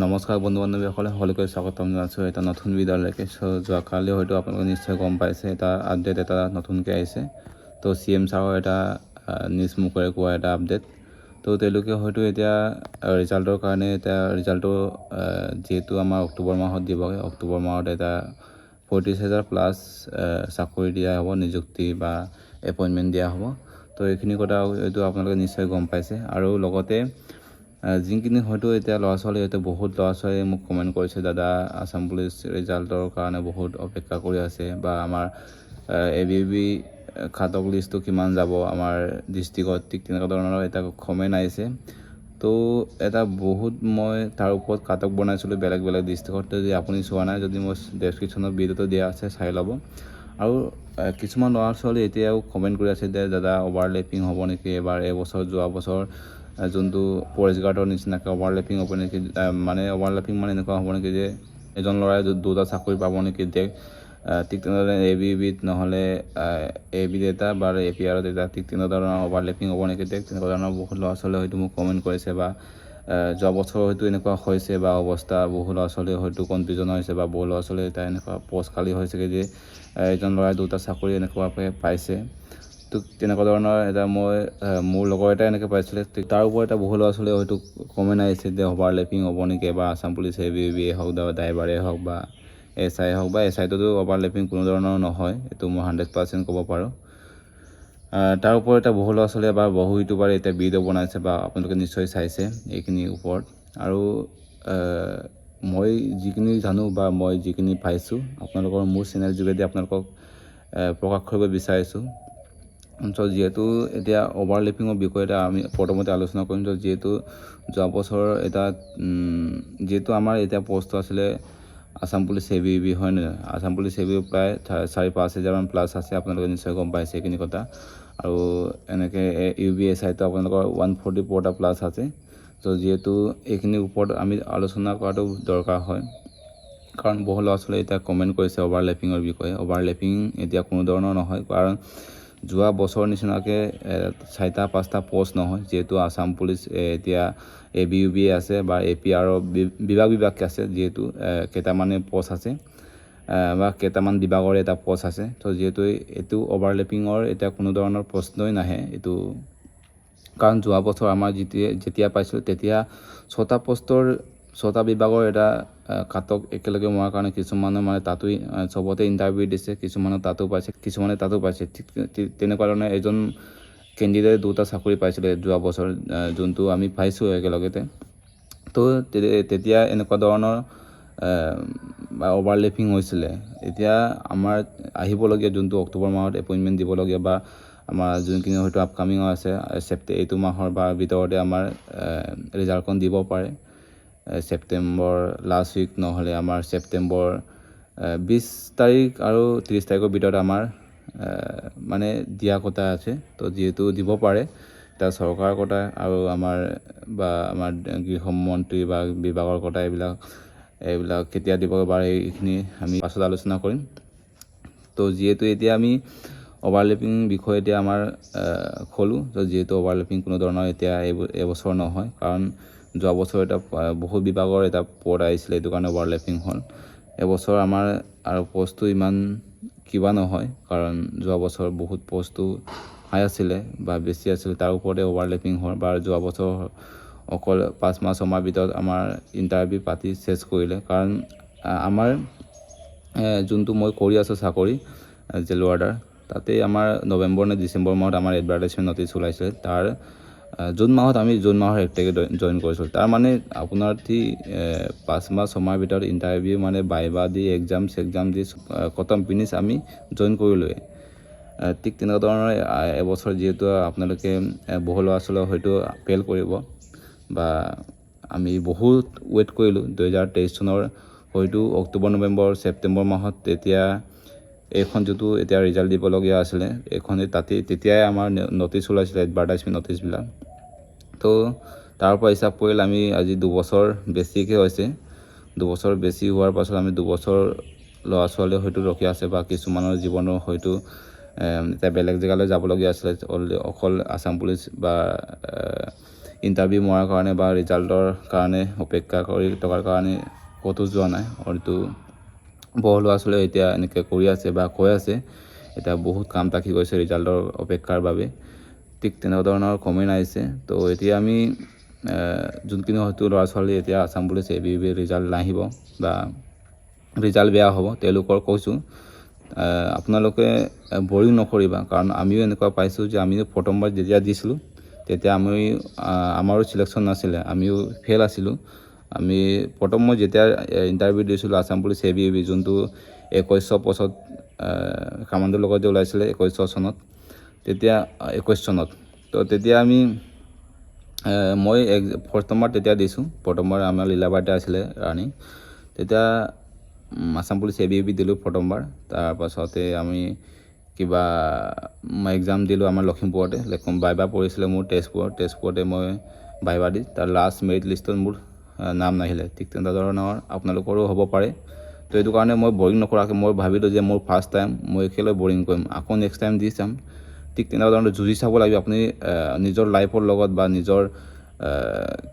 নমস্কাৰ বন্ধু বান্ধৱীসকলে, সকলোকে স্বাগতম জনাইছোঁ এটা নতুন ভিডিঅ'লৈকে। যোৱাকালি হয়তো আপোনালোকে নিশ্চয় গম পাইছে, এটা আপডেট এটা নতুনকৈ আহিছে। তো CM ছাৰৰ এটা নিজ মুখেৰে কোৱা এটা আপডেট। তো তেওঁলোকে হয়তো এতিয়া ৰিজাল্টৰ কাৰণে ৰিজাল্টটো যিহেতু আমাৰ অক্টোবৰ মাহত দিবগৈ, অক্টোবৰ মাহত এটা 40,000 প্লাছ চাকৰি দিয়া হ'ব, নিযুক্তি বা এপইণ্টমেণ্ট দিয়া হ'ব। তো এইখিনি কথা এইটো আপোনালোকে নিশ্চয় গম পাইছে। আৰু লগতে যিখিনি হয়তো এতিয়া ল'ৰা ছোৱালী বহুত ল'ৰা ছোৱালীয়ে মোক কমেণ্ট কৰিছে, দাদা আছাম পুলিচ ৰিজাল্টৰ কাৰণে বহুত অপেক্ষা কৰি আছে, বা আমাৰ ABB খাতক লিষ্টটো কিমান যাব আমাৰ ডিষ্ট্ৰিক্টত, ঠিক তেনেকুৱা ধৰণৰ এটা কমেণ্ট আহিছে। তো এটা মই তাৰ ওপৰত কাটক বনাইছিলোঁ বেলেগ ডিষ্ট্ৰিক্টত। যদি আপুনি চোৱা নাই, যদি মই ডেছক্ৰিপশ্যনত ভিডিঅ'টো দিয়া আছে, চাই ল'ব। আৰু কিছুমান ল'ৰা ছোৱালী এতিয়াও কমেণ্ট কৰি আছে যে দাদা অভাৰলেপিং হ'ব নেকি এবাৰ, যোৱা বছৰ যোনটো ফৰেষ্ট গাৰ্ডৰ নিচিনাকৈ অভাৰলেপিং হ'ব নেকি, অভাৰলেপিং এনেকুৱা হ'ব নেকি যে এজন ল'ৰাই দুটা চাকৰি পাব নেকি ঠিক তেনেদৰে ABBত নহ'লে ABত এটা বা APRত এটা, ঠিক তেনেকুৱা ধৰণৰ অভাৰলেপিং হ'ব নেকি তেনেকুৱা ধৰণৰ বহুত ল'ৰা ছোৱালীয়ে হয়তো মোক কমেণ্ট কৰিছে। বা যোৱা বছৰ হয়তো এনেকুৱা হৈছে বা অৱস্থা, বহু ল'ৰা ছোৱালীয়ে হয়তো কনফিউজন হৈছে, বা বহু ল'ৰা ছোৱালীয়ে এটা এনেকুৱা পষ্ট খালী হৈছেগৈ যে এজন ল'ৰাই দুটা চাকৰি এনেকুৱাকৈ পাইছে। তো তেনেকুৱা ধৰণৰ এটা মোৰ লগৰ এটাই এনেকৈ পাইছিলে। তাৰ ওপৰত বহু ল'ৰা ছোৱালীয়ে হয়তো কমেণ্ট আহিছে যে অভাৰলেপিং হ'ব নেকি, বা আছাম পুলিচ ABB হওক বা ড্ৰাইভাৰে হওক বা SI হওক, বা SIটোতো অভাৰলেপিং কোনো ধৰণৰ নহয়, এইটো মই 100% ক'ব পাৰোঁ। তাৰ ওপৰত বহু ল'ৰা ছোৱালীয়ে বা বহু ইউটিউবাৰে এতিয়া ভিডিঅ' বনাইছে, বা আপোনালোকে নিশ্চয় চাইছে এইখিনিৰ ওপৰত। আৰু মই যিখিনি জানো বা মই যিখিনি পাইছোঁ, আপোনালোকৰ মোৰ চেনেল যোগেদি আপোনালোকক প্ৰকাশ কৰিব বিচাৰিছোঁ। যিহেতু এতিয়া অভাৰলেপিঙৰ বিষয়ে আমি প্ৰথমতে আলোচনা কৰিম। যিহেতু যোৱা বছৰ যিহেতু আমাৰ এতিয়া পষ্টটো আছিলে আছাম পুলিচ ABB, হয় নহয়? আছাম পুলিচ ABB প্ৰায় 4-5 হাজাৰমান প্লাছ আছে, আপোনালোকে নিশ্চয় গম পাইছে এইখিনি কথা। আৰু এনেকৈ UBSIটো আপোনালোকৰ 144টা প্লাছ আছে। তো যিহেতু এইখিনিৰ ওপৰত আমি আলোচনা কৰাটো দৰকাৰ হয়, কাৰণ বহু ল'ৰা ছোৱালীয়ে এতিয়া কমেণ্ট কৰিছে অভাৰলেপিঙৰ বিষয়ে। অভাৰলেপিং এতিয়া কোনো ধৰণৰ নহয়, কাৰণ যোৱা বছৰ নিচিনাকৈ 4-5টা পষ্ট নহয়। যিহেতু আছাম পুলিচ এতিয়া ABB আছে বা APR বিভাগকৈ আছে, যিহেতু কেইটামানে পষ্ট আছে বা কেইটামান বিভাগৰ এটা পষ্ট আছে। তো যিহেতু এইটো অভাৰলেপিঙৰ এতিয়া কোনো ধৰণৰ প্ৰশ্নই নাহে এইটো, কাৰণ যোৱা বছৰ আমাৰ যেতিয়া পাইছিলোঁ তেতিয়া 6টা বিভাগৰ এটা কাটক একেলগে মৰাৰ কাৰণে কিছুমানে তাতো চবতে ইণ্টাৰভিউ দিছে, কিছুমানে তাতো পাইছে। ঠিক তেনেকুৱা ধৰণে এজন কেণ্ডিডেটে 2টা চাকৰি পাইছিলে যোৱা বছৰ, যোনটো আমি পাইছোঁ একেলগতে। তো তেতিয়া এনেকুৱা ধৰণৰ অভাৰলেপিং হৈছিলে। এতিয়া আমাৰ আহিবলগীয়া যোনটো অক্টোবৰ মাহত এপইণ্টমেণ্ট দিবলগীয়া, বা আমাৰ যোনখিনি হয়তো আপকামিঙো আছে, এইটো মাহৰ বা ভিতৰতে আমাৰ ৰিজাল্টখন দিব পাৰে। ছেপ্টেম্বৰ লাষ্ট উইক নহ'লে আমাৰ ছেপ্টেম্বৰ 20 তাৰিখ আৰু 30 তাৰিখৰ ভিতৰত আমাৰ দিয়া কথা আছে। তো যিহেতু দিব পাৰে, এতিয়া চৰকাৰৰ কথা আৰু আমাৰ গৃহমন্ত্ৰী বা বিভাগৰ কথা, এইবিলাক কেতিয়া দিব পাৰে এইখিনি আমি পাছত আলোচনা কৰিম। তো যিহেতু এতিয়া আমি অভাৰলেপিং বিষয়ে এতিয়া আমাৰ খোলোঁ। তো যিহেতু অভাৰলেপিং কোনো ধৰণৰ এতিয়া এবছৰ নহয়, কাৰণ যোৱা বছৰ বহুত বিভাগৰ এটা পদ আহিছিলে, এইটো কাৰণে অভাৰলেপিং হ'ল। এবছৰ আমাৰ আৰু পষ্টটো ইমান কিবা নহয়, কাৰণ যোৱা বছৰ বহুত পষ্টটো হাই আছিলে বা বেছি আছিলে, তাৰ ওপৰতে অভাৰলেপিং হ'ল। বা যোৱা বছৰ অকল 5-6 মাহ ভিতৰত আমাৰ ইণ্টাৰভিউ পাতি চেছ কৰিলে, কাৰণ আমাৰ যোনটো মই কৰি আছোঁ চাকৰি জেল ৱাৰ্ডাৰ, তাতে আমাৰ নৱেম্বৰ নে ডিচেম্বৰ মাহত আমাৰ এডভাৰটাইজমেণ্ট নটিচ ওলাইছিলে। তাৰ জুন মাহত আমি জুন মাহৰ 1 তাৰিখে জইন কৰিছিলোঁ। তাৰ আপোনাৰ 5-6 মাহৰ ভিতৰত ইণ্টাৰভিউ বাইবা দি এক্সাম দি খতম ফিনিছ আমি জইন কৰিলোঁৱে। ঠিক তেনেকুৱা ধৰণৰ এবছৰ যিহেতু আপোনালোকে বহু ল'ৰা ছোৱালীয়ে হয়তো ফেইল কৰিব, বা আমি বহুত ৱেইট কৰিলোঁ 2023 চনৰ হয়তো অক্টোবৰ নৱেম্বৰ ছেপ্টেম্বৰ মাহত, তেতিয়া এইখন যিটো এতিয়া ৰিজাল্ট দিবলগীয়া আছিলে, তেতিয়াই আমাৰ নটিচ ওলাইছিলে, এডভাৰটাইজমেণ্ট নটিচবিলাক। তো তাৰ পৰা হিচাপ কৰিলে আমি আজি 2 বছৰ বেছিকৈ হৈছে। 2 বছৰ বেছি হোৱাৰ পাছত আমি 2 বছৰ ল'ৰা ছোৱালীয়ে হয়তো ৰখি আছে, বা কিছুমানৰ জীৱনৰ হয়তো এতিয়া বেলেগ জেগালৈ যাবলগীয়া আছিলে, অকল আছাম পুলিচ বা ইণ্টাৰভিউ মৰাৰ কাৰণে বা ৰিজাল্টৰ কাৰণে অপেক্ষা কৰি থকাৰ কাৰণে ক'তো যোৱা নাই। হয়তো বহু ল'ৰা ছোৱালীয়ে এতিয়া এনেকৈ কৰি আছে বা কৈ আছে এতিয়া বহুত কাম থাকি গৈছে ৰিজাল্টৰ অপেক্ষাৰ বাবে। ঠিক তেনেকুৱা ধৰণৰ কমেণ্ট আহিছে। তো এতিয়া আমি যোনখিনি হয়তো ল'ৰা ছোৱালী এতিয়া আছাম পুলিচ ABUB ৰিজাল্ট নাহিব বা ৰিজাল্ট বেয়া হ'ব তেওঁলোকৰ কৈছোঁ আপোনালোকে বৰিং নকৰিবা, কাৰণ আমিও এনেকুৱা পাইছোঁ যে আমিও প্ৰথমবাৰ যেতিয়া দিছিলোঁ তেতিয়া আমাৰো চিলেকশ্যন নাছিলে, আমিও ফেইল আছিলোঁ। আমি প্ৰথম মই যেতিয়া ইণ্টাৰভিউ দিছিলোঁ আছাম পুলিচ ABUB যোনটো 2100 পষ্টত কামাণ্ডোৰ লগত যে ওলাইছিলে 2100 চনত, তেতিয়া 21 চনত। তো তেতিয়া আমি মই প্ৰথমবাৰ তেতিয়া দিছোঁ, প্ৰথমবাৰ আমাৰ লীলাবাৰীতে আছিলে ৰানিং। তেতিয়া আছাম পুলিচ ABUB দিলোঁ প্ৰথমবাৰ। তাৰপাছতে আমি কিবা এক্সাম দিলোঁ আমাৰ লখিমপুৰতে, বাইবা পৰিছিলে মোৰ তেজপুৰতে মই বাইবা দি তাৰ লাষ্ট মেৰিট লিষ্টত মোৰ নাম নাহিলে। ঠিক তেনেকুৱা ধৰণৰ আপোনালোকৰো হ'ব পাৰে। তো এইটো কাৰণে মই বৰিং নকৰাকৈ মই ভাবিলোঁ যে মোৰ ফাৰ্ষ্ট টাইম মই কেলৈ বৰিং কৰিম, আকৌ নেক্সট টাইম দি চাম। ঠিক তেনেকুৱা ধৰণৰ যুঁজি চাব লাগিব আপুনি নিজৰ লাইফৰ লগত বা নিজৰ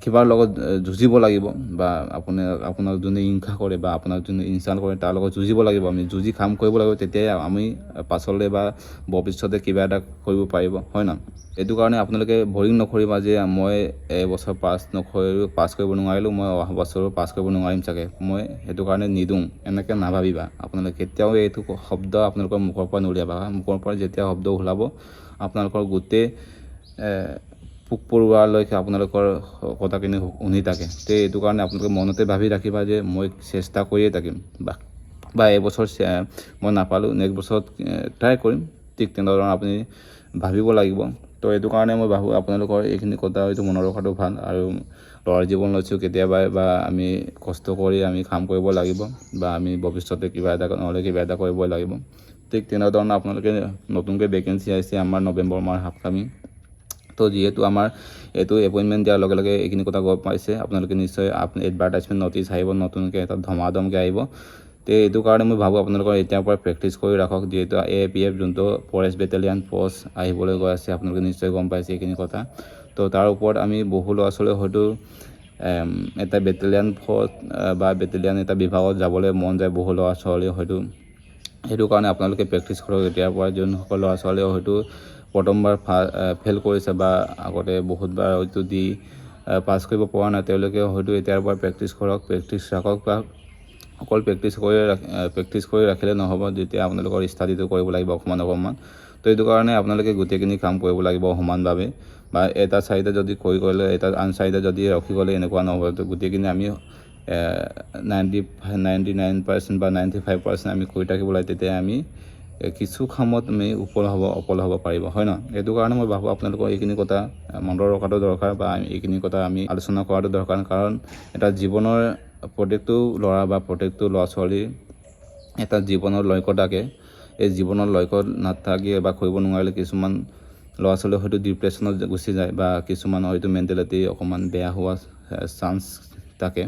কিবাৰ লগত যুঁজিব লাগিব, বা আপোনাক যোনে হিংসা কৰে বা আপোনাক যোনে ইনচাল্ট কৰে তাৰ লগত যুঁজিব লাগিব। আমি যুঁজি কাম কৰিব লাগিব, তেতিয়াই আমি পাছলৈ বা ভৱিষ্যতে কিবা এটা কৰিব পাৰিব, হয় না। এইটো কাৰণে আপোনালোকে বৰিং নকৰিবা যে মই এবছৰ পাছ কৰিব নোৱাৰিলোঁ, মই অহা বছৰো পাছ কৰিব নোৱাৰিম চাগে, মই সেইটো কাৰণে নিদিওঁ, এনেকৈ নাভাবিবা। আপোনালোকে কেতিয়াও এইটো শব্দ আপোনালোকৰ মুখৰ পৰা নুলিয়াবা। মুখৰ পৰা যেতিয়া শব্দ ওলাব আপোনালোকৰ গোটেই পোক পৰুৱালৈকে আপোনালোকৰ কথাখিনি শুনি থাকে। তো এইটো কাৰণে আপোনালোকে মনতে ভাবি ৰাখিবা যে মই চেষ্টা কৰিয়ে থাকিম, বা এইবছৰ মই নাপালোঁ নেক্সট বছৰত ট্ৰাই কৰিম। ঠিক তেনেধৰণৰ আপুনি ভাবিব লাগিব। তো এইটো কাৰণে মই ভাবোঁ আপোনালোকৰ এইখিনি কথা হয়তো মনত ৰখাটো ভাল। আৰু ল'ৰাৰ জীৱন লৈছোঁ কেতিয়াবা বা আমি কষ্ট কৰি আমি কাম কৰিব লাগিব, বা আমি ভৱিষ্যতে কিবা এটা নহ'লে কিবা এটা কৰিবই লাগিব। ঠিক তেনেধৰণৰ আপোনালোকে নতুনকৈ ভেকেঞ্চি আহিছে আমাৰ নৱেম্বৰ মাহ আপকামিং। তো যিহেতু আমাৰ এইটো এপইণ্টমেণ্ট দিয়াৰ লগে লগে এইখিনি কথা গম পাইছে আপোনালোকে, নিশ্চয় এডভাৰটাইজমেণ্ট নটিচ আহিব, নতুনকৈ এটা ধমাধমকৈ আহিব। তো এইটো কাৰণে মই ভাবোঁ আপোনালোকৰ এতিয়াৰ পৰা প্ৰেক্টিচ কৰি ৰাখক। যিহেতু AAPF যোনটো ফৰেষ্ট বেটেলিয়ান পষ্ট আহিবলৈ গৈ আছে, আপোনালোকে নিশ্চয় গম পাইছে এইখিনি কথা। তো তাৰ ওপৰত আমি বহু ল'ৰা ছোৱালীয়ে হয়তো এটা বেটেলিয়ান ফ'ৰ্চ বা বেটেলিয়ান এটা বিভাগত যাবলৈ মন যায় বহু ল'ৰা ছোৱালীয়ে হয়তো। সেইটো কাৰণে আপোনালোকে প্ৰেক্টিচ কৰক এতিয়াৰ পৰা। যোনসকল ল'ৰা ছোৱালীয়ে হয়তো প্ৰথমবাৰ ফেইল কৰিছে বা আগতে বহুতবাৰ হয়তো দি পাছ কৰিব পৰা নাই, তেওঁলোকে হয়তো এতিয়াৰ পৰা প্ৰেক্টিচ কৰক, প্ৰেক্টিচ ৰাখক। বা অকল প্ৰেক্টিচ কৰি ৰাখিলে নহ'ব, যেতিয়া আপোনালোকৰ ষ্টাডিটো কৰিব লাগিব অকণমান। তো এইটো কাৰণে আপোনালোকে গোটেইখিনি কাম কৰিব লাগিব সমানভাৱে, বা এটা চাইডে যদি কৰি গ'লে এটা আন চাইডে যদি ৰখি গ'লে এনেকুৱা নহ'ব। তো গোটেইখিনি আমি 99% বা 95% আমি কৰি থাকিব লাগে, তেতিয়া আমি কিছু কামত আমি সফল হ'ব পাৰিব, হয় ন। এইটো কাৰণে মই ভাবোঁ আপোনালোকৰ এইখিনি কথা মনত ৰখাটো দৰকাৰ, বা এইখিনি কথা আমি আলোচনা কৰাটো দৰকাৰ। কাৰণ এটা জীৱনৰ প্ৰত্যেকটো ল'ৰা বা প্ৰত্যেকটো ল'ৰা ছোৱালীৰ এটা জীৱনৰ লক্ষ্য থাকে। এই জীৱনৰ লক্ষ্য নাথাকি বা কৰিব নোৱাৰিলে কিছুমান ল'ৰা ছোৱালী হয়তো ডিপ্ৰেশ্যনত গুচি যায়, বা কিছুমান হয়তো মেণ্টেলিটি অকণমান বেয়া হোৱা চান্স থাকে।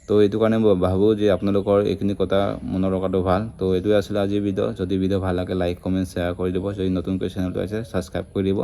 তো এইটো কাৰণে মই ভাবোঁ যে আপোনালোকৰ এইখিনি কথা মনত ৰখাটো ভাল। তো এইটোৱে আছিলে আজিৰ ভিডিঅ'। যদি ভিডিঅ' ভাল লাগে লাইক কমেণ্ট শ্বেয়াৰ কৰি দিব। যদি নতুনকৈ চেনেলটো আছে ছাবস্ক্ৰাইব কৰি দিব।